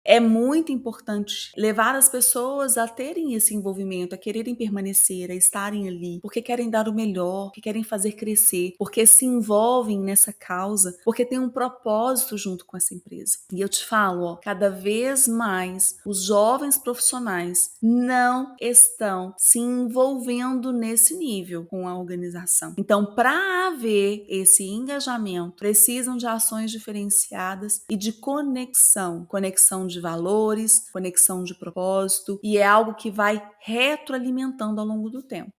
É muito importante levar as pessoas a terem esse envolvimento, a quererem permanecer, a estarem ali, porque querem dar o melhor, porque querem fazer crescer, porque se envolvem nessa causa, porque tem um propósito junto com essa empresa. E eu te falo, ó, cada vez mais os jovens profissionais não estão se envolvendo nesse nível com a organização. Então, para haver esse engajamento, precisam de ações diferenciadas e de conexão de valores, conexão de propósito, e é algo que vai retroalimentando ao longo do tempo.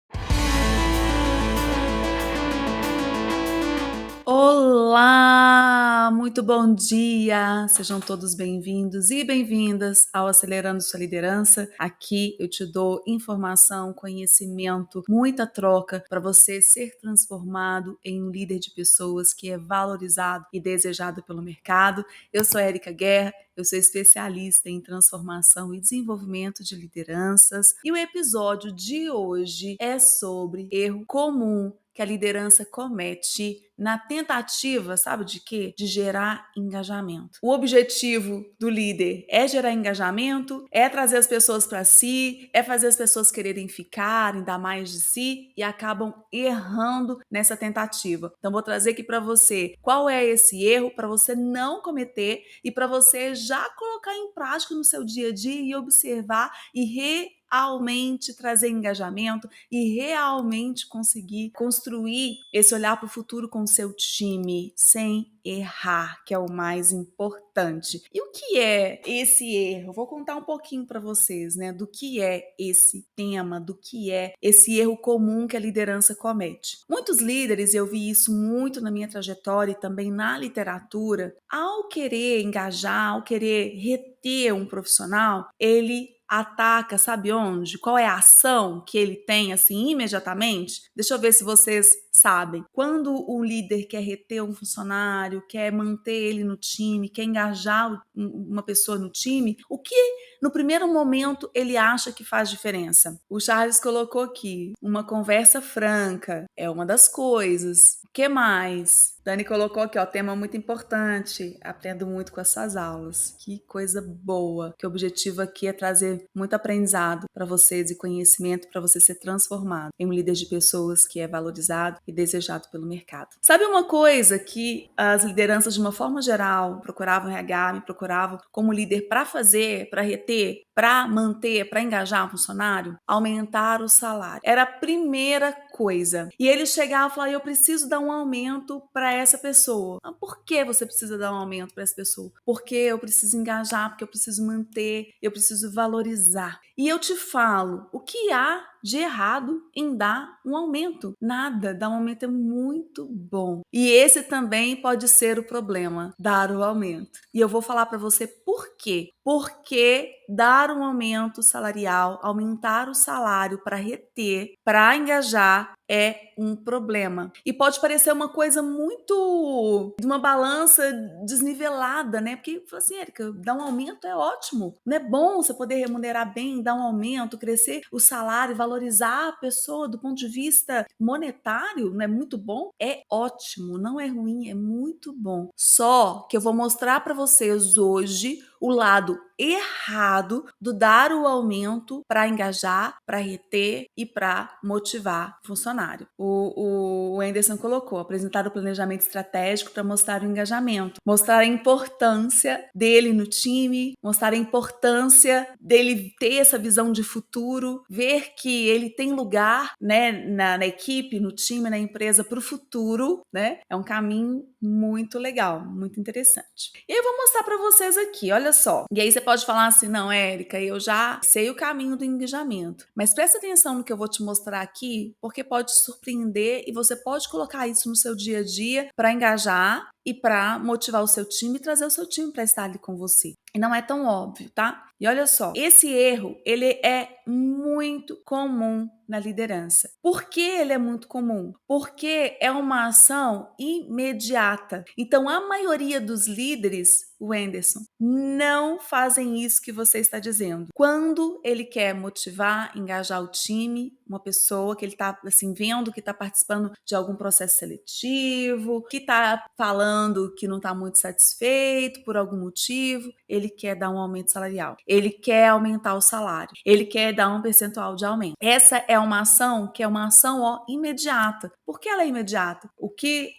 Olá, muito bom dia! Sejam todos bem-vindos e bem-vindas ao Acelerando Sua Liderança. Aqui eu te dou informação, conhecimento, muita troca para você ser transformado em um líder de pessoas que é valorizado e desejado pelo mercado. Eu sou Érica Guerra, eu sou especialista em transformação e desenvolvimento de lideranças e o episódio de hoje é sobre erro comum que a liderança comete na tentativa, sabe de quê? De gerar engajamento. O objetivo do líder é gerar engajamento, é trazer as pessoas para si, é fazer as pessoas quererem ficar, dar mais de si e acabam errando nessa tentativa. Então vou trazer aqui para você qual é esse erro para você não cometer e para você já colocar em prática no seu dia a dia e observar e realmente trazer engajamento e realmente conseguir construir esse olhar para o futuro com o seu time sem errar, que é o mais importante. E o que é esse erro? Vou contar um pouquinho para vocês, né, do que é esse tema, do que é esse erro comum que a liderança comete. Muitos líderes, eu vi isso muito na minha trajetória e também na literatura, ao querer engajar, ao querer reter um profissional, ele ataca, sabe onde? Qual é a ação que ele tem, assim, imediatamente? Deixa eu ver se vocês sabem. Quando um líder quer reter um funcionário, quer manter ele no time, quer engajar uma pessoa no time, o que no primeiro momento ele acha que faz diferença? O Charles colocou aqui, uma conversa franca é uma das coisas. O que mais? Dani colocou aqui, ó, tema muito importante. Aprendo muito com essas aulas. Que coisa boa. Que o objetivo aqui é trazer muito aprendizado para vocês e conhecimento para você ser transformado em um líder de pessoas que é valorizado e desejado pelo mercado. Sabe uma coisa que as lideranças, de uma forma geral, procuravam RH, me procuravam como líder para fazer, para reter, para manter, para engajar um funcionário? Aumentar o salário. Era a primeira coisa. E ele chegava e falava, eu preciso dar um aumento para essa pessoa. Ah, por que você precisa dar um aumento para essa pessoa? Porque eu preciso engajar, porque eu preciso manter, eu preciso valorizar. E eu te falo, o que há de errado em dar um aumento? Nada, dar um aumento é muito bom. E esse também pode ser o problema, dar o aumento. E eu vou falar para você por quê. Porque dar um aumento salarial, aumentar o salário para reter, para engajar, é um problema. E pode parecer uma coisa muito de uma balança desnivelada, né? Porque, assim, Érica, dar um aumento é ótimo. Não é bom você poder remunerar bem, dar um aumento, crescer o salário, valorizar a pessoa do ponto de vista monetário, não é muito bom? É ótimo, não é ruim, é muito bom. Só que eu vou mostrar para vocês hoje o lado errado do dar o aumento para engajar, para reter e para motivar o funcionário. O Anderson colocou, apresentar o planejamento estratégico para mostrar o engajamento, mostrar a importância dele no time, mostrar a importância dele ter essa visão de futuro, ver que ele tem lugar, né, na equipe, no time, na empresa para o futuro, né? É um caminho muito legal, muito interessante. E eu vou mostrar para vocês aqui, olha só. E aí você pode falar assim, não, Érica, eu já sei o caminho do engajamento. Mas presta atenção no que eu vou te mostrar aqui, porque pode te surpreender e você pode colocar isso no seu dia a dia para engajar e para motivar o seu time e trazer o seu time para estar ali com você. E não é tão óbvio, tá? E olha só, esse erro, ele é muito comum na liderança. Por que ele é muito comum? Porque é uma ação imediata. Então, a maioria dos líderes, o Anderson, não fazem isso que você está dizendo. Quando ele quer motivar, engajar o time, uma pessoa que ele está assim, vendo que está participando de algum processo seletivo, que está falando falando que não está muito satisfeito por algum motivo, ele quer dar um aumento salarial, ele quer aumentar o salário, ele quer dar um percentual de aumento. Essa é uma ação que é uma ação imediata. Por que ela é imediata? O que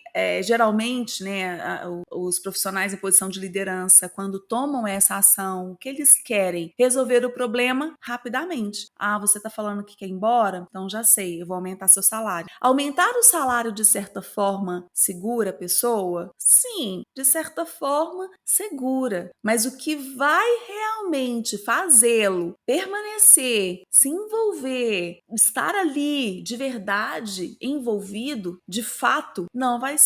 geralmente, né, os profissionais em posição de liderança, quando tomam essa ação, o que eles querem? Resolver o problema rapidamente. Ah, você está falando que quer ir embora? Então já sei, eu vou aumentar seu salário. Aumentar o salário, de certa forma, segura a pessoa? Sim, de certa forma, segura. Mas o que vai realmente fazê-lo permanecer, se envolver, estar ali de verdade envolvido, de fato, não vai ser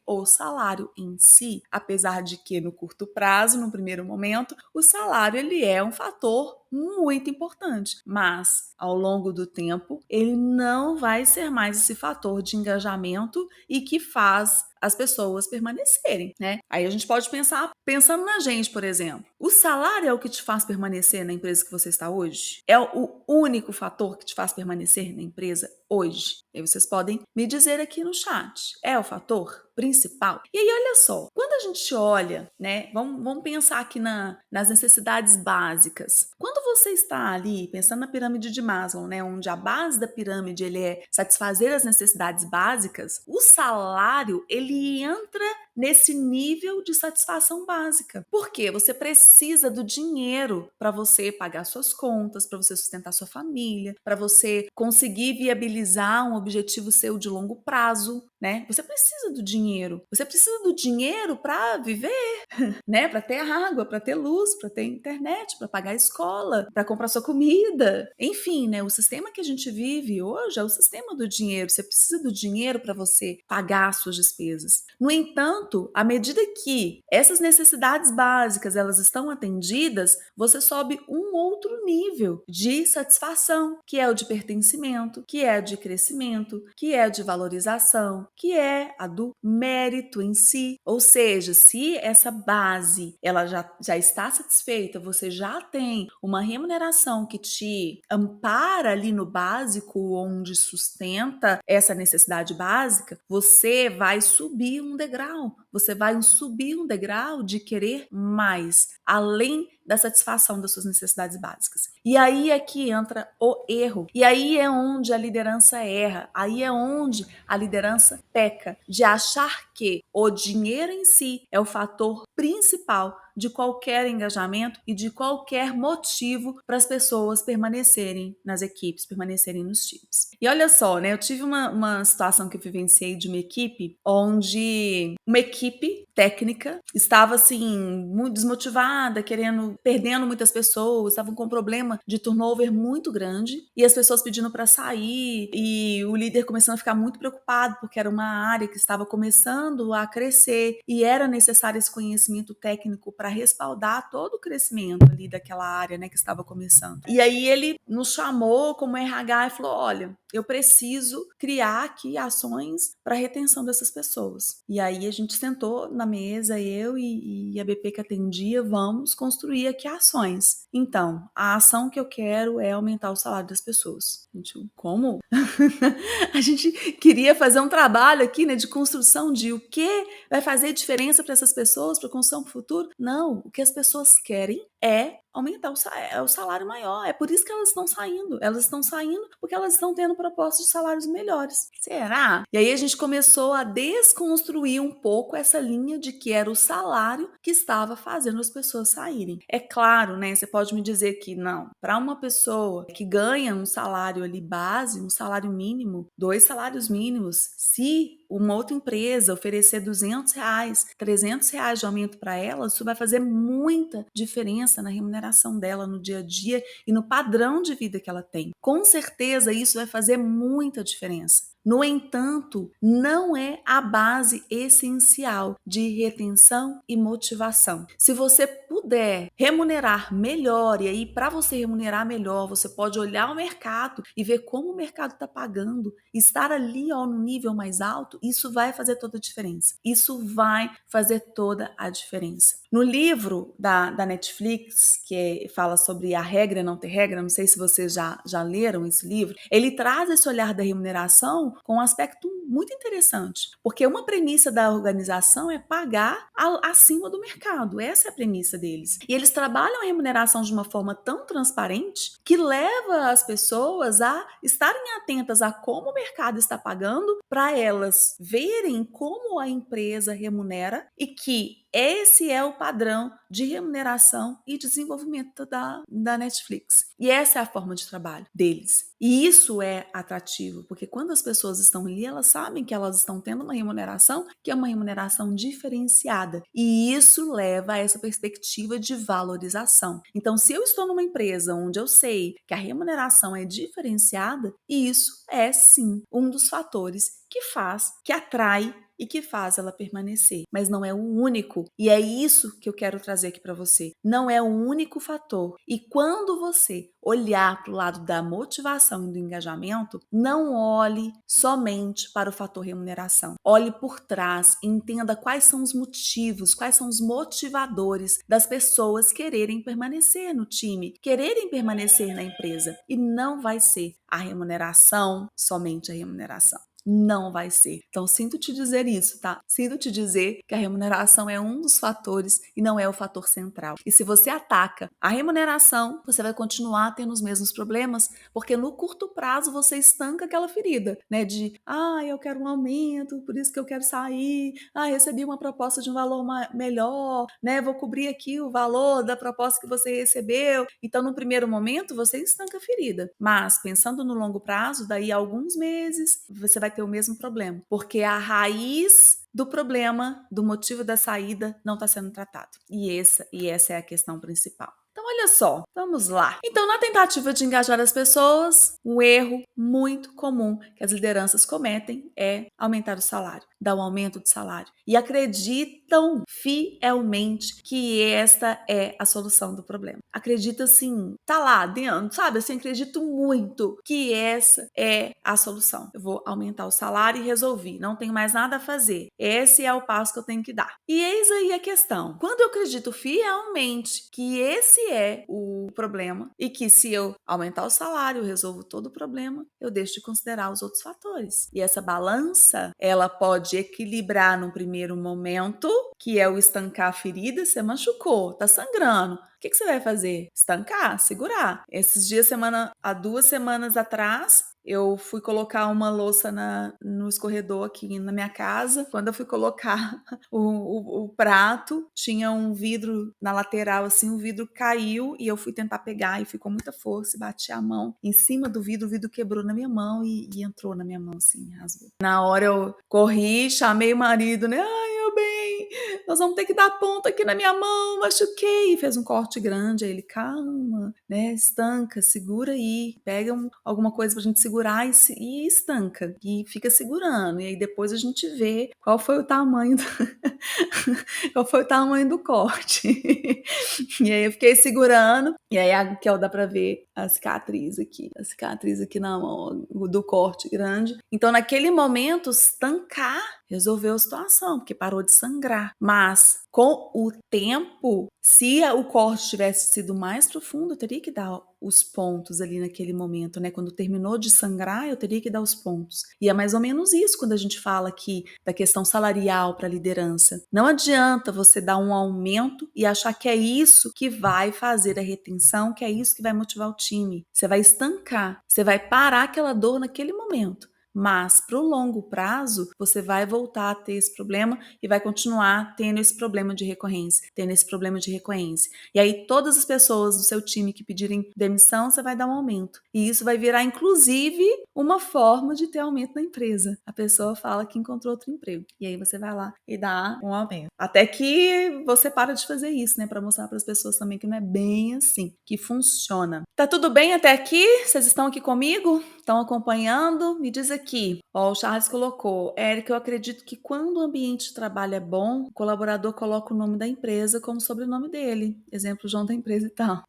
o salário em si, apesar de que no curto prazo, no primeiro momento, o salário ele é um fator muito importante, mas ao longo do tempo ele não vai ser mais esse fator de engajamento e que faz as pessoas permanecerem, né? Aí a gente pode pensar, pensando na gente, por exemplo, o salário é o que te faz permanecer na empresa que você está hoje? É o único fator que te faz permanecer na empresa hoje? E aí vocês podem me dizer aqui no chat, é o fator principal? E aí olha só, quando a gente olha, né, vamos pensar aqui nas necessidades básicas. Quando você está ali pensando na pirâmide de Maslow, né, onde a base da pirâmide ele é satisfazer as necessidades básicas, o salário ele entra nesse nível de satisfação básica. Por quê? Você precisa do dinheiro para você pagar suas contas, para você sustentar sua família, para você conseguir viabilizar um objetivo seu de longo prazo, né? Você precisa do dinheiro. Você precisa do dinheiro para viver, né? Para ter água, para ter luz, para ter internet, para pagar a escola, para comprar sua comida. Enfim, né? O sistema que a gente vive hoje é o sistema do dinheiro. Você precisa do dinheiro para você pagar as suas despesas. No entanto, à medida que essas necessidades básicas elas estão atendidas, você sobe um outro nível de satisfação, que é o de pertencimento, que é o de crescimento, que é o de valorização, que é a do mérito em si. Ou seja, se essa base ela já está satisfeita, você já tem uma remuneração que te ampara ali no básico, onde sustenta essa necessidade básica, você vai subir um degrau. Você vai subir um degrau de querer mais, além da satisfação das suas necessidades básicas. E aí é que entra o erro. E aí é onde a liderança erra. Aí é onde a liderança peca, de achar que o dinheiro em si é o fator principal de qualquer engajamento e de qualquer motivo para as pessoas permanecerem nas equipes, permanecerem nos times. E olha só, né? Eu tive uma situação que eu vivenciei de uma equipe onde uma equipe técnica estava assim muito desmotivada, perdendo muitas pessoas, estavam com um problema de turnover muito grande e as pessoas pedindo para sair e o líder começando a ficar muito preocupado porque era uma área que estava começando a crescer e era necessário esse conhecimento técnico para respaldar todo o crescimento ali daquela área, né, que estava começando. E aí ele nos chamou como RH e falou: olha, eu preciso criar aqui ações para retenção dessas pessoas. E aí a gente sentou na mesa, eu e a BP que atendia, vamos construir aqui ações. Então, a ação que eu quero é aumentar o salário das pessoas. Gente, como? A gente queria fazer um trabalho aqui, né, de construção de o que vai fazer diferença para essas pessoas, para a construção do futuro. Não, o que as pessoas querem é aumentar o salário maior. É por isso que elas estão saindo. Elas estão saindo porque elas estão tendo propostas de salários melhores. Será? E aí a gente começou a desconstruir um pouco essa linha de que era o salário que estava fazendo as pessoas saírem. É claro, né? Você pode me dizer que não. Para uma pessoa que ganha um salário ali base, um salário mínimo, 2 salários mínimos, se uma outra empresa oferecer R$ 200, R$ 300 de aumento para ela, isso vai fazer muita diferença na remuneração dela no dia a dia e no padrão de vida que ela tem. Com certeza isso vai fazer muita diferença. No entanto, não é a base essencial de retenção e motivação. Se você puder remunerar melhor, e aí para você remunerar melhor, você pode olhar o mercado e ver como o mercado está pagando, estar ali no nível mais alto, isso vai fazer toda a diferença. Isso vai fazer toda a diferença. No livro da Netflix, fala sobre a regra e não ter regra, não sei se vocês já leram esse livro, ele traz esse olhar da remuneração com um aspecto muito interessante, porque uma premissa da organização é pagar acima do mercado, essa é a premissa deles. E eles trabalham a remuneração de uma forma tão transparente que leva as pessoas a estarem atentas a como o mercado está pagando, para elas verem como a empresa remunera e que esse é o padrão de remuneração e desenvolvimento da Netflix. E essa é a forma de trabalho deles. E isso é atrativo, porque quando as pessoas estão ali, elas sabem que elas estão tendo uma remuneração que é uma remuneração diferenciada. E isso leva a essa perspectiva de valorização. Então, se eu estou numa empresa onde eu sei que a remuneração é diferenciada, isso é sim um dos fatores que atrai e que faz ela permanecer, mas não é o único. E é isso que eu quero trazer aqui para você. Não é o único fator. E quando você olhar para o lado da motivação e do engajamento, não olhe somente para o fator remuneração. Olhe por trás, entenda quais são os motivos, quais são os motivadores das pessoas quererem permanecer no time, quererem permanecer na empresa. E não vai ser a remuneração, somente a remuneração. Não vai ser. Então, sinto te dizer isso, tá? Sinto te dizer que a remuneração é um dos fatores e não é o fator central. E se você ataca a remuneração, você vai continuar tendo os mesmos problemas, porque no curto prazo você estanca aquela ferida, né? Eu quero um aumento, por isso que eu quero sair. Recebi uma proposta de um valor melhor, né? Vou cobrir aqui o valor da proposta que você recebeu. Então, no primeiro momento, você estanca a ferida. Mas, pensando no longo prazo, daí a alguns meses, você vai ter o mesmo problema, porque a raiz do problema, do motivo da saída, não está sendo tratado. E essa é a questão principal. Então, olha só, vamos lá. Então, na tentativa de engajar as pessoas, um erro muito comum que as lideranças cometem é aumentar o salário, dar um aumento de salário. E acreditam fielmente que esta é a solução do problema. Acredita assim, tá lá dentro, sabe? Assim, acredito muito que essa é a solução. Eu vou aumentar o salário e resolvi, não tenho mais nada a fazer. Esse é o passo que eu tenho que dar. E eis aí a questão. Quando eu acredito fielmente que esse é o problema e que se eu aumentar o salário, eu resolvo todo o problema, eu deixo de considerar os outros fatores. E essa balança, ela pode equilibrar num primeiro momento, que é o estancar a ferida. Você machucou, tá sangrando. O que você vai fazer? Estancar, segurar. Esses dias, há 2 semanas atrás, eu fui colocar uma louça no escorredor aqui na minha casa. Quando eu fui colocar o prato, tinha um vidro na lateral, assim, o vidro caiu e eu fui tentar pegar e ficou muita força e bati a mão em cima do vidro, o vidro quebrou na minha mão e entrou na minha mão, assim, rasgou. Na hora eu corri, chamei o marido, né? Meu bem, nós vamos ter que dar ponta aqui na minha mão, machuquei. E fez um corte grande, aí ele, calma, né? Estanca, segura aí, pega alguma coisa pra gente segurar e estanca, e fica segurando, e aí depois a gente vê qual foi o tamanho qual foi o tamanho do corte. E aí eu fiquei segurando, e aí aqui ó, dá pra ver a cicatriz aqui na mão, do corte grande. Então naquele momento, estancar resolveu a situação, porque parou de sangrar. Mas com o tempo, se o corte tivesse sido mais profundo, eu teria que dar os pontos ali naquele momento, né? Quando terminou de sangrar, eu teria que dar os pontos. E é mais ou menos isso quando a gente fala aqui da questão salarial para a liderança. Não adianta você dar um aumento e achar que é isso que vai fazer a retenção, que é isso que vai motivar o time. Você vai estancar, você vai parar aquela dor naquele momento. Mas para o longo prazo, você vai voltar a ter esse problema e vai continuar tendo esse problema de recorrência, E aí todas as pessoas do seu time que pedirem demissão, você vai dar um aumento. E isso vai virar, inclusive, uma forma de ter aumento na empresa. A pessoa fala que encontrou outro emprego. E aí você vai lá e dá um aumento. Até que você para de fazer isso, né? Para mostrar para as pessoas também que não é bem assim, que funciona. Tá tudo bem até aqui? Vocês estão aqui comigo? Estão acompanhando? Me diz aqui. Ó, o Charles colocou: Érica, eu acredito que quando o ambiente de trabalho é bom, o colaborador coloca o nome da empresa como sobrenome dele. Exemplo, João da empresa e tal.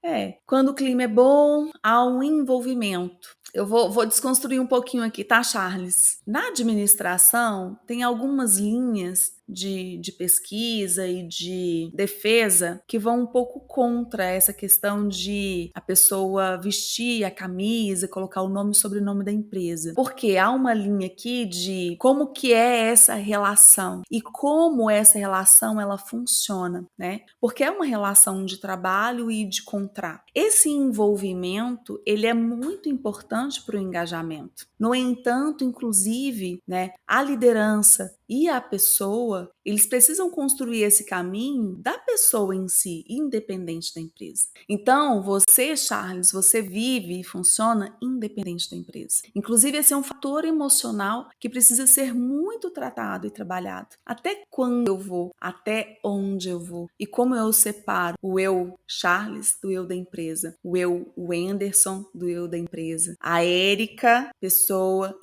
Quando o clima é bom, há um envolvimento. Eu vou desconstruir um pouquinho aqui, tá, Charles? Na administração, tem algumas linhas de pesquisa e de defesa que vão um pouco contra essa questão de a pessoa vestir a camisa, colocar o nome e sobrenome da empresa. Porque há uma linha aqui de como que é essa relação e como essa relação ela funciona, né? Porque é uma relação de trabalho e de contrato. Esse envolvimento, ele é muito importante para o engajamento. No entanto, inclusive, né, a liderança e a pessoa, eles precisam construir esse caminho da pessoa em si, independente da empresa. Então, você, Charles, você vive e funciona independente da empresa. Inclusive, esse é um fator emocional que precisa ser muito tratado e trabalhado. Até quando eu vou, até onde eu vou e como eu separo o eu, Charles, do eu da empresa, o eu, o Anderson, do eu da empresa, a Érica, pessoa,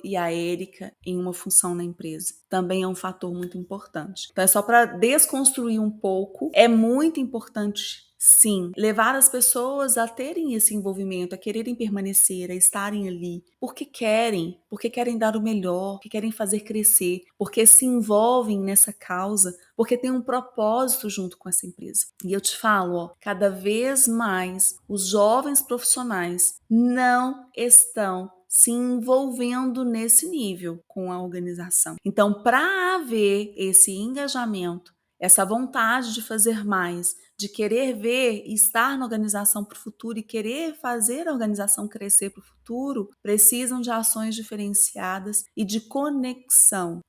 e a Érica em uma função na empresa. Também é um fator muito importante. Então, é só para desconstruir um pouco. É muito importante, sim, levar as pessoas a terem esse envolvimento, a quererem permanecer, a estarem ali, porque querem dar o melhor, porque querem fazer crescer, porque se envolvem nessa causa, porque tem um propósito junto com essa empresa. E eu te falo, ó, cada vez mais os jovens profissionais não estão se envolvendo nesse nível com a organização. Então, para haver esse engajamento, essa vontade de fazer mais, de querer ver e estar na organização para o futuro e querer fazer a organização crescer para o futuro, precisam de ações diferenciadas e de conexão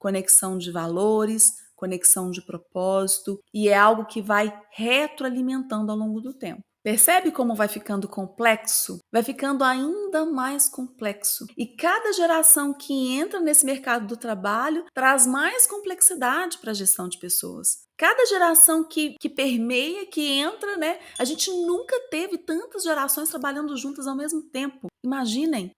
de valores, conexão de propósito, e é algo que vai retroalimentando ao longo do tempo. Percebe como vai ficando complexo? Vai ficando ainda mais complexo. E cada geração que entra nesse mercado do trabalho traz mais complexidade para a gestão de pessoas. Cada geração que permeia, que entra, né? A gente nunca teve tantas gerações trabalhando juntas ao mesmo tempo. Imaginem,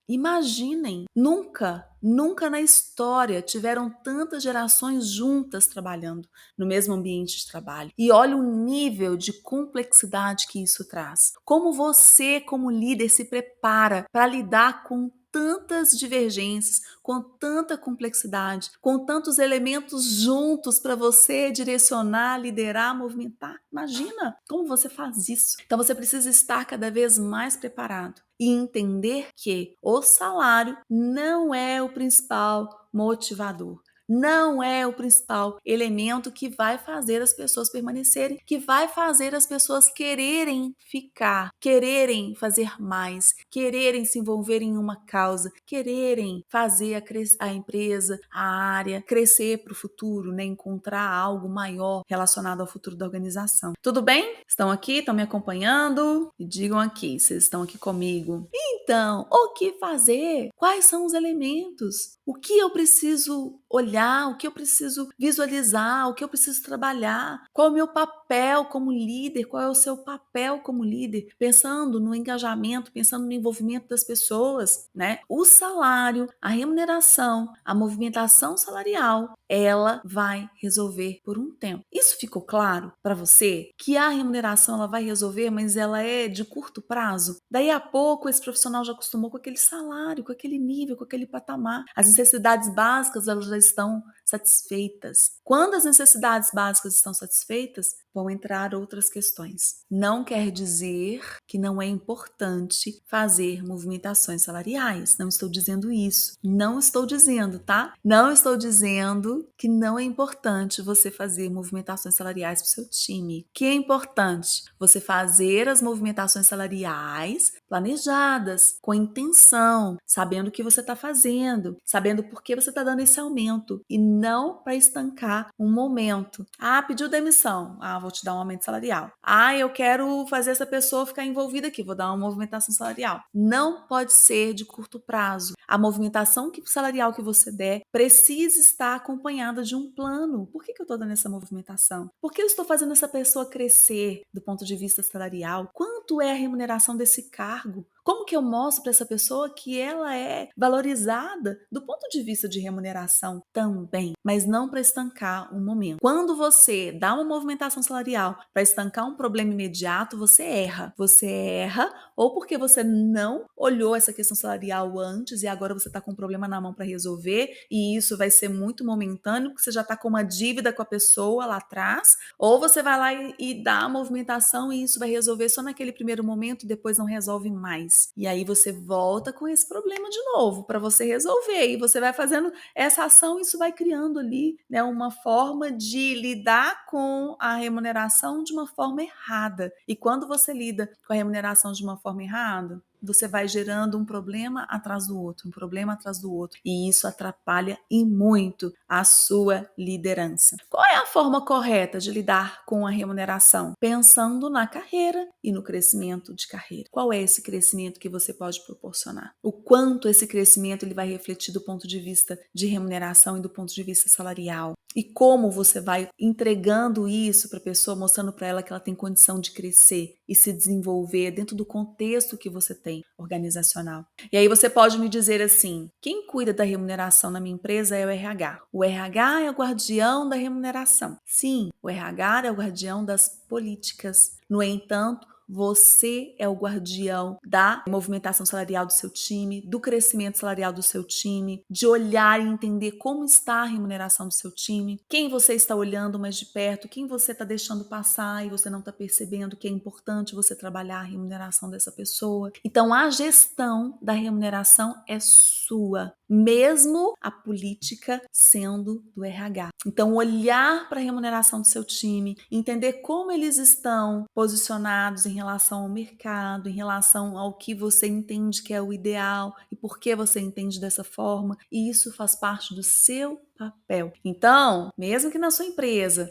nunca na história tiveram tantas gerações juntas trabalhando no mesmo ambiente de trabalho. E olha o nível de complexidade que isso traz. Como você, como líder, se prepara para lidar com tantas divergências, com tanta complexidade, com tantos elementos juntos para você direcionar, liderar, movimentar. Imagina como você faz isso. Então você precisa estar cada vez mais preparado e entender que o salário não é o principal motivador. Não é o principal elemento que vai fazer as pessoas permanecerem, que vai fazer as pessoas quererem ficar, quererem fazer mais, quererem se envolver em uma causa, quererem fazer a empresa, a área crescer para o futuro, né? Encontrar algo maior relacionado ao futuro da organização. Tudo bem? Estão aqui? Estão me acompanhando? Me digam aqui, vocês estão aqui comigo. Então, o que fazer? Quais são os elementos? O que eu preciso olhar? O que eu preciso visualizar? O que eu preciso trabalhar? Qual é o meu papel como líder? Qual é o seu papel como líder? Pensando no engajamento, pensando no envolvimento das pessoas, né? O salário, a remuneração, a movimentação salarial, ela vai resolver por um tempo. Isso ficou claro para você? Que a remuneração ela vai resolver, mas ela é de curto prazo? Daí a pouco esse profissional já acostumou com aquele salário, com aquele nível, com aquele patamar. As necessidades básicas elas já estão satisfeitas. Quando as necessidades básicas estão satisfeitas, vão entrar outras questões. Não quer dizer que não é importante fazer movimentações salariais. Não estou dizendo isso. Não estou dizendo, tá? Não estou dizendo que não é importante você fazer movimentações salariais para o seu time. O que é importante? Você fazer as movimentações salariais planejadas, com intenção, sabendo o que você está fazendo, sabendo por que você está dando esse aumento e não para estancar um momento. Ah, pediu demissão. Ah, vou te dar um aumento salarial. Ah, eu quero fazer essa pessoa ficar envolvida aqui, vou dar uma movimentação salarial. Não pode ser de curto prazo. A movimentação salarial que você der precisa estar acompanhada de um plano. Por que eu estou dando essa movimentação? Por que eu estou fazendo essa pessoa crescer do ponto de vista salarial? Quanto é a remuneração desse cargo? Como que eu mostro para essa pessoa que ela é valorizada do ponto de vista de remuneração também, mas não para estancar um momento. Quando você dá uma movimentação salarial para estancar um problema imediato, você erra. Você erra ou porque você não olhou essa questão salarial antes e agora você está com um problema na mão para resolver e isso vai ser muito momentâneo porque você já está com uma dívida com a pessoa lá atrás, ou você vai lá e dá a movimentação e isso vai resolver só naquele primeiro momento e depois não resolve mais. E aí você volta com esse problema de novo para você resolver e você vai fazendo essa ação, isso vai criando ali, né, uma forma de lidar com a remuneração de uma forma errada. E quando você lida com a remuneração de uma forma errada, você vai gerando um problema atrás do outro, um problema atrás do outro. E isso atrapalha e muito a sua liderança. Qual é a forma correta de lidar com a remuneração? Pensando na carreira e no crescimento de carreira. Qual é esse crescimento que você pode proporcionar? O quanto esse crescimento ele vai refletir do ponto de vista de remuneração e do ponto de vista salarial? E como você vai entregando isso para a pessoa, mostrando para ela que ela tem condição de crescer e se desenvolver dentro do contexto que você tem organizacional. E aí você pode me dizer assim: quem cuida da remuneração na minha empresa é o RH. O RH é o guardião da remuneração. Sim, o RH é o guardião das políticas. No entanto, você é o guardião da movimentação salarial do seu time, do crescimento salarial do seu time, de olhar e entender como está a remuneração do seu time, quem você está olhando mais de perto, quem você está deixando passar e você não está percebendo que é importante você trabalhar a remuneração dessa pessoa. Então, a gestão da remuneração é sua, mesmo a política sendo do RH. Então, olhar para a remuneração do seu time, entender como eles estão posicionados em relação ao mercado, em relação ao que você entende que é o ideal e por que você entende dessa forma, e isso faz parte do seu papel. Então, mesmo que na sua empresa,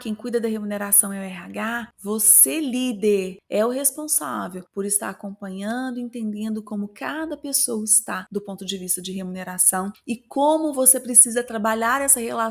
quem cuida da remuneração é o RH, você, líder, é o responsável por estar acompanhando, entendendo como cada pessoa está do ponto de vista de remuneração e como você precisa trabalhar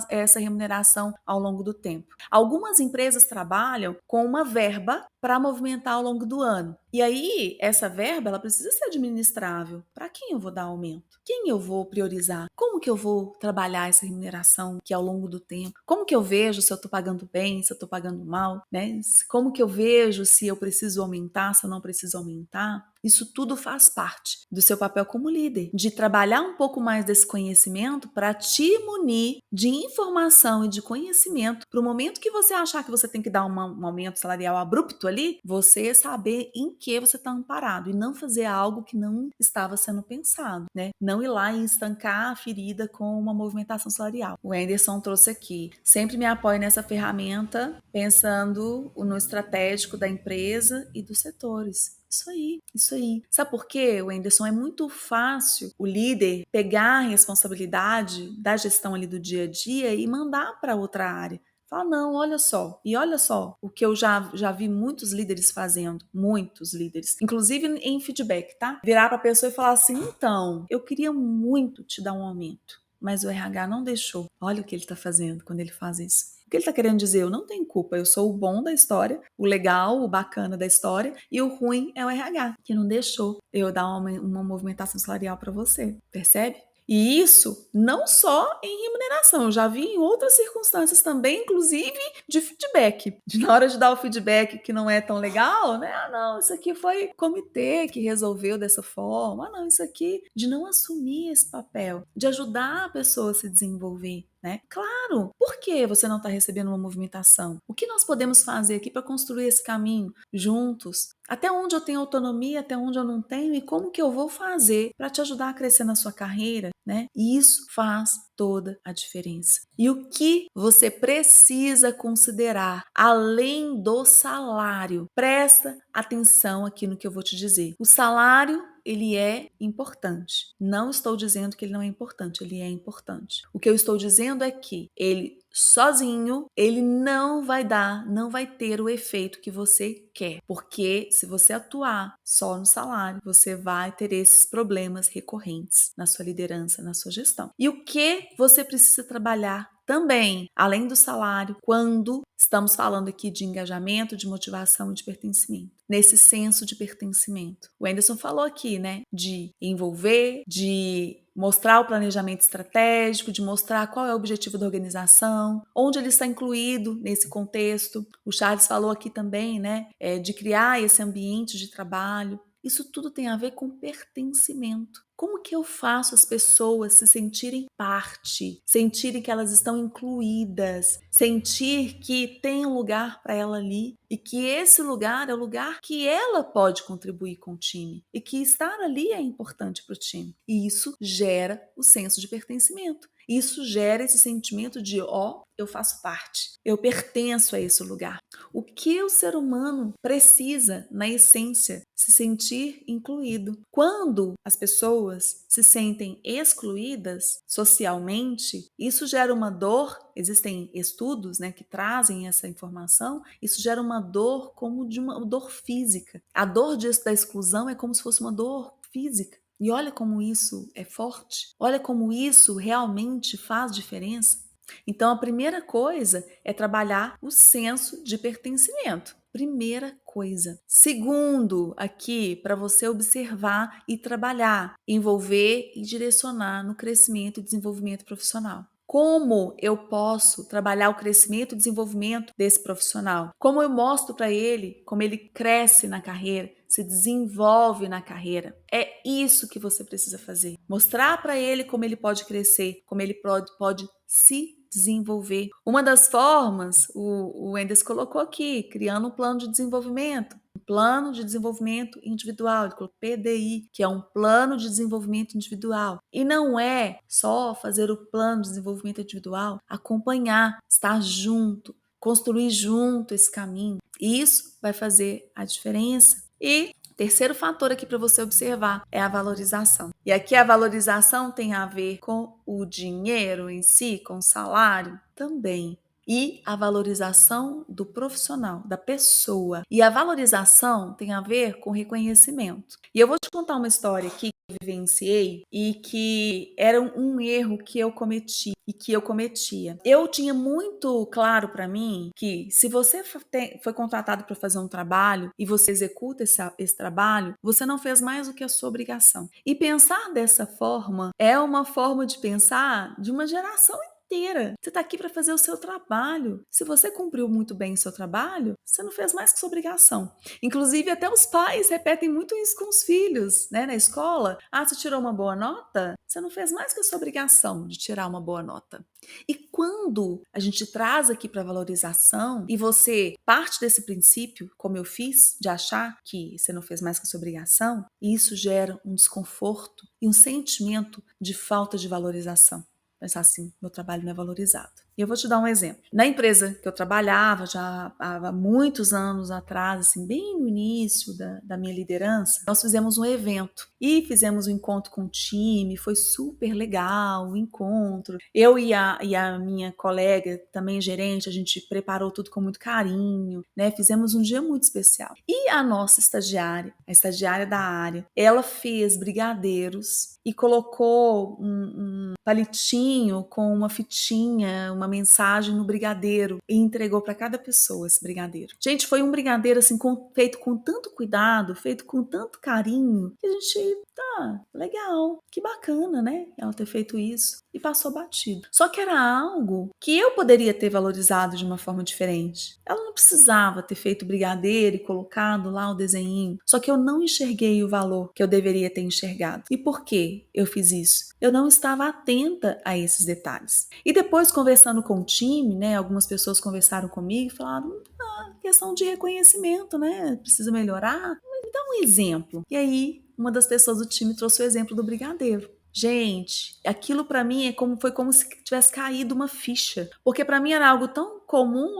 essa remuneração ao longo do tempo. Algumas empresas trabalham com uma verba para movimentar ao longo do ano. E aí, essa verba, ela precisa ser administrável. Para quem eu vou dar aumento? Quem eu vou priorizar? Como que eu vou trabalhar essa remuneração que ao longo do tempo? Como que eu vejo se eu estou pagando bem, se eu estou pagando mal, né? Como que eu vejo se eu preciso aumentar, se eu não preciso aumentar? Isso tudo faz parte do seu papel como líder, de trabalhar um pouco mais desse conhecimento para te munir de informação e de conhecimento para o momento que você achar que você tem que dar um aumento salarial abrupto ali, você saber em que você está amparado e não fazer algo que não estava sendo pensado, né? Não ir lá e estancar a ferida com uma movimentação salarial. O Anderson trouxe aqui. Sempre me apoio nessa ferramenta pensando no estratégico da empresa e dos setores. Isso aí, isso aí. Sabe por quê, Wenderson? É muito fácil o líder pegar a responsabilidade da gestão ali do dia a dia e mandar para outra área. Fala, não, olha só. E olha só o que eu já vi muitos líderes fazendo. Muitos líderes. Inclusive em feedback, tá? Virar para a pessoa e falar assim, então, eu queria muito te dar um aumento, mas o RH não deixou. Olha o que ele está fazendo quando ele faz isso. O que ele está querendo dizer? Eu não tenho culpa, eu sou o bom da história, o legal, o bacana da história, e o ruim é o RH, que não deixou eu dar uma movimentação salarial para você, percebe? E isso não só em remuneração, eu já vi em outras circunstâncias também, inclusive de feedback. Na hora de dar o feedback que não é tão legal, né? Não, isso aqui foi o comitê que resolveu dessa forma. Não, isso aqui de não assumir esse papel, de ajudar a pessoa a se desenvolver. Né? Claro, por que você não está recebendo uma movimentação? O que nós podemos fazer aqui para construir esse caminho juntos? Até onde eu tenho autonomia, até onde eu não tenho e como que eu vou fazer para te ajudar a crescer na sua carreira, né? E isso faz toda a diferença. E o que você precisa considerar além do salário? Presta atenção aqui no que eu vou te dizer. O salário ele é importante. Não estou dizendo que ele não é importante, ele é importante. O que eu estou dizendo é que ele sozinho, ele não vai ter o efeito que você quer. Porque se você atuar só no salário, você vai ter esses problemas recorrentes na sua liderança, na sua gestão. E o que você precisa trabalhar também, além do salário, quando estamos falando aqui de engajamento, de motivação e de pertencimento? nesse senso de pertencimento. O Anderson falou aqui, né, de envolver, de mostrar o planejamento estratégico, de mostrar qual é o objetivo da organização, onde ele está incluído nesse contexto. O Charles falou aqui também, né, de criar esse ambiente de trabalho. Isso tudo tem a ver com pertencimento. Como que eu faço as pessoas se sentirem parte, sentirem que elas estão incluídas, sentir que tem um lugar para ela ali e que esse lugar é o lugar que ela pode contribuir com o time e que estar ali é importante para o time. E isso gera o senso de pertencimento. Isso gera esse sentimento de, eu faço parte, eu pertenço a esse lugar. O que o ser humano precisa, na essência, se sentir incluído. Quando as pessoas se sentem excluídas socialmente, isso gera uma dor. Existem estudos, né, que trazem essa informação. Isso gera uma dor como de uma dor física. A dor da exclusão é como se fosse uma dor física. E olha como isso é forte, olha como isso realmente faz diferença. Então, a primeira coisa é trabalhar o senso de pertencimento. Primeira coisa. Segundo, aqui, para você observar e trabalhar, envolver e direcionar no crescimento e desenvolvimento profissional. Como eu posso trabalhar o crescimento e desenvolvimento desse profissional? Como eu mostro para ele como ele cresce na carreira, se desenvolve na carreira? É isso que você precisa fazer. Mostrar para ele como ele pode crescer, como ele pode se desenvolver. Uma das formas, o Endes colocou aqui, criando um plano de desenvolvimento. Um plano de desenvolvimento individual, ele colocou PDI, que é um plano de desenvolvimento individual. E não é só fazer o plano de desenvolvimento individual, acompanhar, estar junto, construir junto esse caminho. Isso vai fazer a diferença. E terceiro fator aqui para você observar é a valorização. E aqui a valorização tem a ver com o dinheiro em si, com o salário também. E a valorização do profissional, da pessoa. E a valorização tem a ver com reconhecimento. E eu vou te contar uma história aqui que eu vivenciei e que era um erro que eu cometi e que eu cometia. Eu tinha muito claro para mim que se você foi contratado para fazer um trabalho e você executa esse trabalho, você não fez mais do que a sua obrigação. E pensar dessa forma é uma forma de pensar de uma geração inteira. Você está aqui para fazer o seu trabalho. Se você cumpriu muito bem o seu trabalho, você não fez mais que sua obrigação. Inclusive, até os pais repetem muito isso com os filhos, né, na escola. Você tirou uma boa nota? Você não fez mais que a sua obrigação de tirar uma boa nota. E quando a gente traz aqui para valorização e você parte desse princípio, como eu fiz, de achar que você não fez mais que a sua obrigação, isso gera um desconforto e um sentimento de falta de valorização. Pensar assim, meu trabalho não é valorizado. E eu vou te dar um exemplo. Na empresa que eu trabalhava, já há muitos anos atrás, assim, bem no início da minha liderança, nós fizemos um evento e fizemos um encontro com o time, foi super legal o encontro. Eu e a minha colega, também gerente, a gente preparou tudo com muito carinho, né? Fizemos um dia muito especial. E a nossa estagiária, a estagiária da área, ela fez brigadeiros e colocou um palitinho com uma fitinha, uma mensagem no brigadeiro e entregou para cada pessoa esse brigadeiro. Gente, foi um brigadeiro assim feito com tanto cuidado, feito com tanto carinho, que a gente, legal, que bacana, né? Ela ter feito isso e passou batido. Só que era algo que eu poderia ter valorizado de uma forma diferente. Ela não precisava ter feito brigadeiro e colocado lá o desenho. Só que eu não enxerguei o valor que eu deveria ter enxergado. E por que eu fiz isso? Eu não estava atenta a esses detalhes. E depois, conversando com o time, né? Algumas pessoas conversaram comigo e falaram: questão de reconhecimento, né? Precisa melhorar. Me dá um exemplo. E aí, uma das pessoas do time trouxe o exemplo do brigadeiro. Gente, aquilo para mim foi como se tivesse caído uma ficha. Porque para mim era algo tão comum,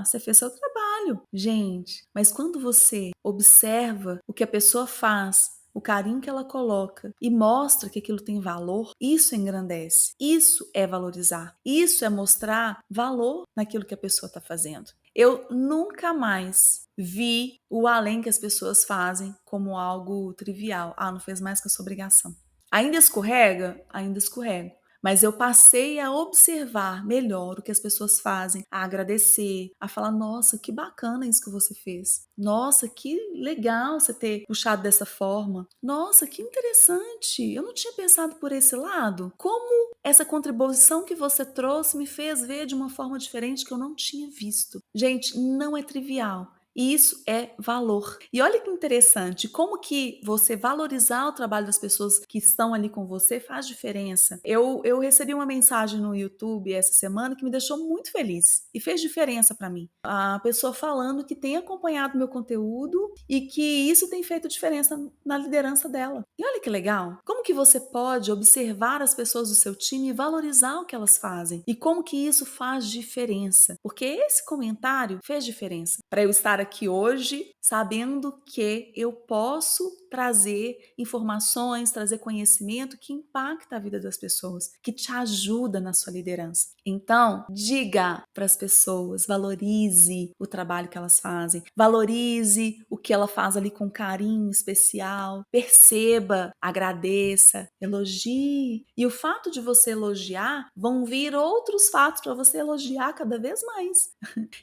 você fez seu trabalho. Gente, mas quando você observa o que a pessoa faz, o carinho que ela coloca e mostra que aquilo tem valor, isso engrandece, isso é valorizar, isso é mostrar valor naquilo que a pessoa está fazendo. Eu nunca mais vi o além que as pessoas fazem como algo trivial. Não fez mais que a sua obrigação. Ainda escorrega? Ainda escorrego. mas eu passei a observar melhor o que as pessoas fazem, a agradecer, a falar: nossa, que bacana isso que você fez. Nossa, que legal você ter puxado dessa forma. Nossa, que interessante. Eu não tinha pensado por esse lado. Como essa contribuição que você trouxe me fez ver de uma forma diferente que eu não tinha visto. Gente, não é trivial. E isso é valor. E olha que interessante, como que você valorizar o trabalho das pessoas que estão ali com você faz diferença. Eu recebi uma mensagem no YouTube essa semana que me deixou muito feliz e fez diferença para mim. A pessoa falando que tem acompanhado meu conteúdo e que isso tem feito diferença na liderança dela. E olha que legal, como que você pode observar as pessoas do seu time e valorizar o que elas fazem e como que isso faz diferença. Porque esse comentário fez diferença para eu estar aqui hoje sabendo que eu posso trazer informações, trazer conhecimento que impacta a vida das pessoas, que te ajuda na sua liderança. Então, diga para as pessoas, valorize o trabalho que elas fazem, valorize o que ela faz ali com carinho especial, perceba, agradeça, elogie. E o fato de você elogiar, vão vir outros fatos para você elogiar cada vez mais.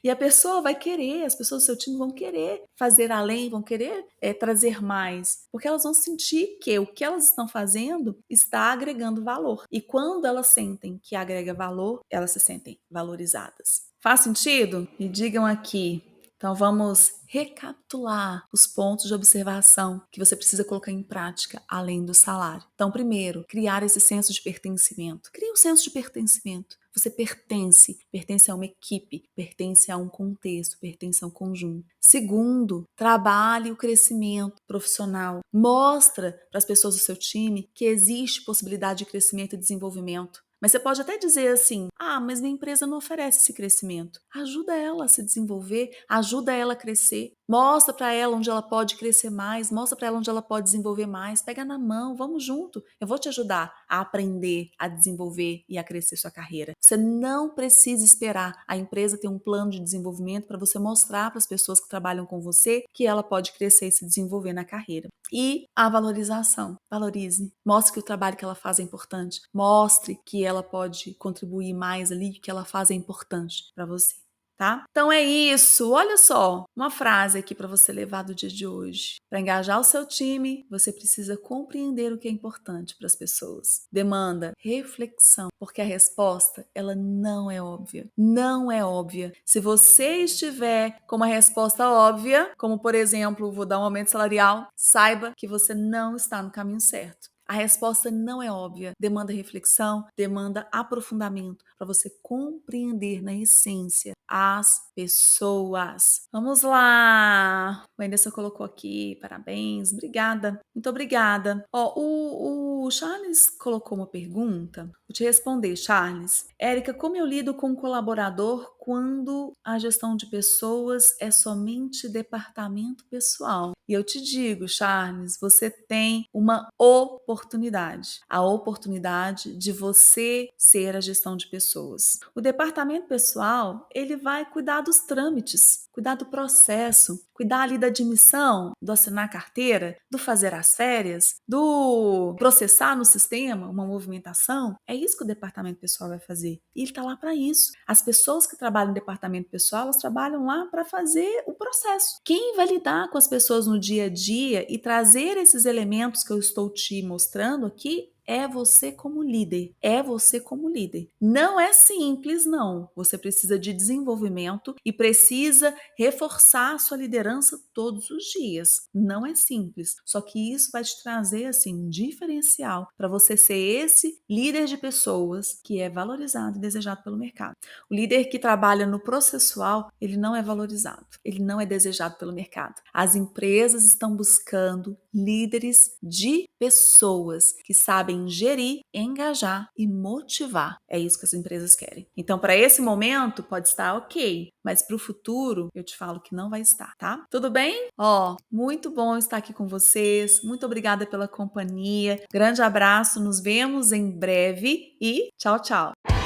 E a pessoa vai querer, as pessoas do seu time vão querer fazer além, vão querer trazer mais, porque elas vão sentir que o que elas estão fazendo está agregando valor. E quando elas sentem que agrega valor, elas se sentem valorizadas. Faz sentido? Me digam aqui. Então vamos recapitular os pontos de observação que você precisa colocar em prática além do salário. Então, primeiro, criar esse senso de pertencimento. Crie um senso de pertencimento. Você pertence a uma equipe, pertence a um contexto, pertence a um conjunto. Segundo, trabalhe o crescimento profissional. Mostra para as pessoas do seu time que existe possibilidade de crescimento e desenvolvimento. Mas você pode até dizer assim: ah, mas minha empresa não oferece esse crescimento. Ajuda ela a se desenvolver, ajuda ela a crescer. Mostra para ela onde ela pode crescer mais, mostra para ela onde ela pode desenvolver mais. Pega na mão, vamos junto. Eu vou te ajudar a aprender, a desenvolver e a crescer sua carreira. Você não precisa esperar a empresa ter um plano de desenvolvimento para você mostrar para as pessoas que trabalham com você que ela pode crescer e se desenvolver na carreira. E a valorização. Valorize. Mostre que o trabalho que ela faz é importante. Mostre que ela pode contribuir mais ali, que ela faz é importante para você. Tá? Então é isso. Olha só, uma frase aqui para você levar do dia de hoje. Para engajar o seu time, você precisa compreender o que é importante para as pessoas. Demanda reflexão, porque a resposta, ela não é óbvia. Não é óbvia. Se você estiver com uma resposta óbvia, como por exemplo, vou dar um aumento salarial, saiba que você não está no caminho certo. A resposta não é óbvia, demanda reflexão, demanda aprofundamento para você compreender na essência as pessoas. Vamos lá! O Anderson colocou aqui, parabéns, obrigada, muito obrigada. Ó, o Charles colocou uma pergunta, vou te responder, Charles. Érica, como eu lido com um colaborador quando a gestão de pessoas é somente departamento pessoal? E eu te digo, Charles, você tem uma oportunidade. A oportunidade de você ser a gestão de pessoas. O departamento pessoal, ele vai cuidar dos trâmites, cuidar do processo, cuidar ali da admissão, do assinar a carteira, do fazer as férias, do processar no sistema uma movimentação. É isso que o departamento pessoal vai fazer. E ele está lá para isso. As pessoas que trabalham no departamento pessoal, elas trabalham lá para fazer o processo. Quem vai lidar com as pessoas no dia a dia e trazer esses elementos que eu estou te mostrando aqui é você como líder. É você como líder. Não é simples, não. Você precisa de desenvolvimento e precisa reforçar a sua liderança todos os dias. Não é simples. Só que isso vai te trazer, assim, um diferencial para você ser esse líder de pessoas que é valorizado e desejado pelo mercado. O líder que trabalha no processual, ele não é valorizado. Ele não é desejado pelo mercado. As empresas estão buscando líderes de pessoas que sabem gerir, engajar e motivar. É isso que as empresas querem. Então, para esse momento, pode estar ok, mas para o futuro, eu te falo que não vai estar, tá? Tudo bem? Ó, muito bom estar aqui com vocês. Muito obrigada pela companhia. Grande abraço, nos vemos em breve e tchau, tchau.